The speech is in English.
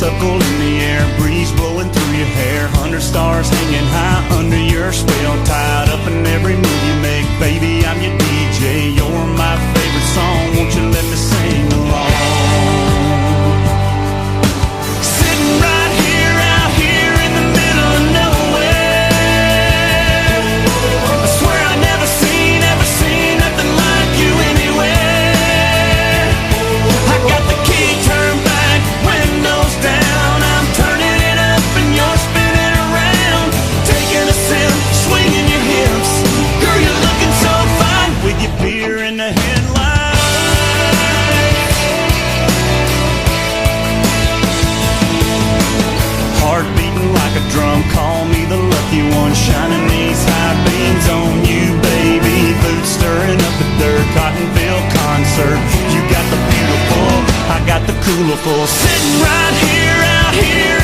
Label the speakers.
Speaker 1: honeysuckle in the air, breeze blowing through your hair, 100 stars hanging high under your spell, tied up in every move you make. Baby, I'm your DJ, you're my favorite song, won't you let me sing along? Sitting right here, out here in the middle of nowhere, I swear I never seen nothing like you anywhere. I got the key turned back, windows down, I'm turning it up and you're spinning around, taking a sip, swinging your hips. Girl, you're looking so fine with your beer in the headlights. Heart beating like a drum, call me the lucky one, shining these high beams on you, baby. Boots stirring up the dirt, Cottonville concert. You got the beautiful, I got the cool full. Sitting right here, out here